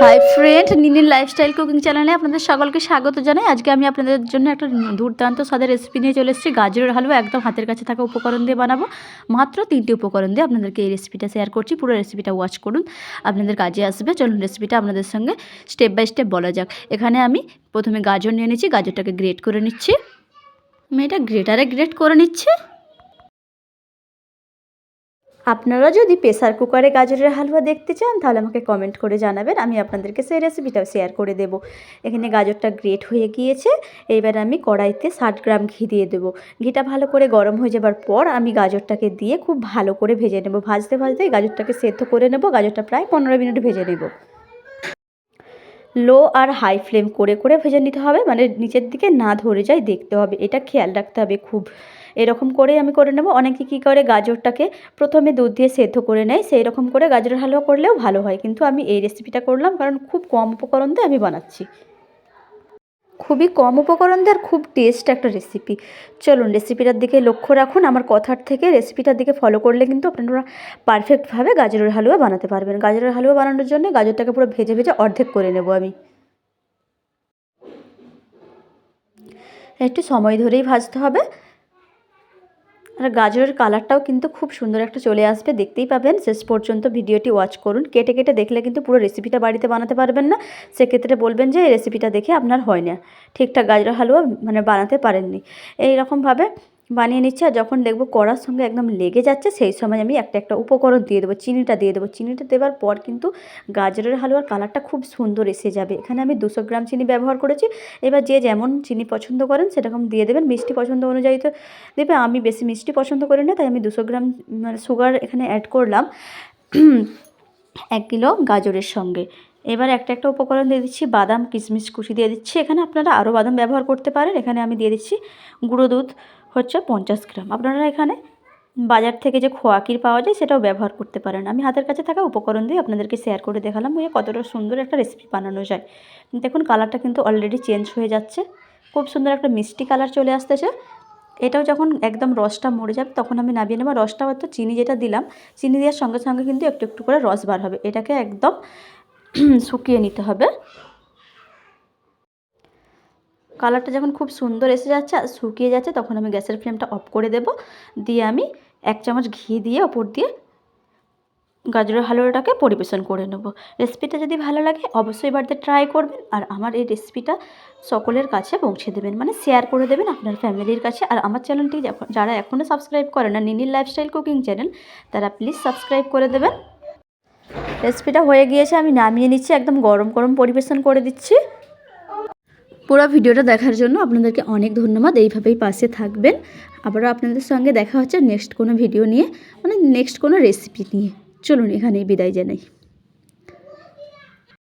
Hi friend, নিনির lifestyle cooking চ্যানেলে আপনাদের সকলকে স্বাগত জানাই। আজকে আমি আপনাদের জন্য একটা দুর্দান্ত স্বাদের রেসিপি নিয়ে চলে এসেছি। গাজরের হালুয়া একদম হাতের কাছে থাকা উপকরণ দিয়ে বানাবো। মাত্র 3টি উপকরণ দিয়ে আপনাদেরকে এই রেসিপিটা শেয়ার করছি। পুরো রেসিপিটা ওয়াচ করুন, আপনাদের কাজে আসবে। চলুন রেসিপিটা আপনাদের সঙ্গে স্টেপ বাই স্টেপ বলা যাক। এখানে আমি প্রথমে গাজর নিয়ে নিচ্ছি, গাজরটাকে গ্রেট করে নিচ্ছি। আমি এটা গ্রেটারে গ্রেট করে নিচ্ছি। আপনারা যদি প্রেসার কুকারে গাজরের হালুয়া দেখতে চান তাহলে আমাকে কমেন্ট করে জানাবেন, আমি আপনাদেরকে সেই রেসিপিটাও শেয়ার করে দেব। এখানে গাজরটা গ্রেট হয়ে গিয়েছে। এবার আমি কড়াইতে 60 গ্রাম ঘি দিয়ে দেবো। ঘিটা ভালো করে গরম হয়ে যাবার পর আমি গাজরটাকে দিয়ে খুব ভালো করে ভেজে নেব। ভাজতে ভাজতে গাজরটাকে সেদ্ধ করে নেব। গাজরটা প্রায় 15 মিনিট ভেজে নেব। লো আর হাই ফ্লেম করে করে ভেজে নিতে হবে, মানে নিচের দিকে না ধরে যায় দেখতে হবে, এটা খেয়াল রাখতে হবে খুব। এরকম করেই আমি করে নেব। অনেকে কী করে গাজরটাকে প্রথমে দুধ দিয়ে সেদ্ধ করে নেয়, সেই রকম করে গাজরের হালুয়া করলেও ভালো হয়, কিন্তু আমি এই রেসিপিটা করলাম কারণ খুব কম উপকরণ দিয়ে আমি বানাচ্ছি। খুবই কম উপকরণ দিয়ে আর খুব টেস্ট একটা রেসিপি। চলুন রেসিপিটার দিকে লক্ষ্য রাখুন। আমার কথার থেকে রেসিপিটার দিকে ফলো করলে কিন্তু আপনারা পারফেক্টভাবে গাজরের হালুয়া বানাতে পারবেন। গাজরের হালুয়া বানানোর জন্য গাজরটাকে পুরো ভেজে ভেজে অর্ধেক করে নেব আমি। একটু সময় ধরেই ভাজতে হবে। আর গাজরের কালারটাও কিন্তু খুব সুন্দর একটা চলে আসবে, দেখতেই পাবেন। শেষ পর্যন্ত ভিডিওটি ওয়াচ করুন। কেটে কেটে দেখলে কিন্তু পুরো রেসিপিটা বাড়িতে বানাতে পারবেন না। সেক্ষেত্রে বলবেন যে এই রেসিপিটা দেখে আপনার হয় না, ঠিকঠাক গাজরের হালুয়া মানে বানাতে পারেননি। এই রকমভাবে বানিয়ে নিচ্ছি। আর যখন দেখব কড়ার সঙ্গে একদম লেগে যাচ্ছে, সেই সময় আমি একটা একটা উপকরণ দিয়ে দেবো। চিনিটা দিয়ে দেবো। চিনিটা দেওয়ার পর কিন্তু গাজরের হালুয়ার কালারটা খুব সুন্দর এসে যাবে। এখানে আমি 200 গ্রাম চিনি ব্যবহার করেছি। এবার যে যেমন চিনি পছন্দ করেন সেরকম দিয়ে দেবেন। মিষ্টি পছন্দ অনুযায়ী তো দেবে। আমি বেশি মিষ্টি পছন্দ করি না, তাই আমি 200 গ্রাম মানে সুগার এখানে অ্যাড করলাম 1 কিলো গাজরের সঙ্গে। এবার একটা একটা উপকরণ দিয়ে দিচ্ছি। বাদাম কিশমিশ কুচি দিয়ে দিচ্ছি। এখানে আপনারা আরও বাদাম ব্যবহার করতে পারেন। এখানে আমি দিয়ে দিচ্ছি গুঁড়ো দুধ হচ্ছে 50 গ্রাম। আপনারা এখানে বাজার থেকে যে খোয়া ক্ষীর পাওয়া যায় সেটাও ব্যবহার করতে পারেন। আমি হাতের কাছে থাকা উপকরণ দিয়ে আপনাদেরকে শেয়ার করে দেখালাম যে কতটা সুন্দর একটা রেসিপি বানানো যায়। দেখুন কালারটা কিন্তু অলরেডি চেঞ্জ হয়ে যাচ্ছে, খুব সুন্দর একটা মিষ্টি কালার চলে আসতেছে। এটাও যখন একদম রসটা মরে যাবে তখন আমি নামিয়ে নেব। রসটা হয়তো চিনি যেটা দিলাম, চিনি দেওয়ার সঙ্গে সঙ্গে কিন্তু একটু একটু করে রস বার হবে। এটাকে একদম শুকিয়ে নিতে হবে। কালারটা যখন খুব সুন্দর এসে যাচ্ছে আর শুকিয়ে যাচ্ছে তখন আমি গ্যাসের ফ্লেমটা অফ করে দেব। দিয়ে আমি 1 চামচ ঘি দিয়ে ওপর দিয়ে গাজরের হালুয়াটাকে পরিবেশন করে নেব। রেসিপিটা যদি ভালো লাগে অবশ্যই বাড়িতে ট্রাই করবেন। আর আমার এই রেসিপিটা সকলের কাছে পৌঁছে দেবেন, মানে শেয়ার করে দেবেন আপনার ফ্যামিলির কাছে। আর আমার চ্যানেলটি যারা এখনও সাবস্ক্রাইব করে না, নিনির লাইফস্টাইল কুকিং চ্যানেল, তারা প্লিজ সাবস্ক্রাইব করে দেবেন। রেসিপিটা হয়ে গিয়েছে, আমি নামিয়ে নিচ্ছি। একদম গরম গরম পরিবেশন করে দিচ্ছি। পুরো ভিডিওটা দেখার জন্য আপনাদেরকে অনেক ধন্যবাদ। এইভাবেই পাশে থাকবেন। আবারও আপনাদের সঙ্গে দেখা হচ্ছে নেক্সট কোনো ভিডিও নিয়ে, মানে নেক্সট কোনো রেসিপি নিয়ে। চলুন এখানেই বিদায় জানাই।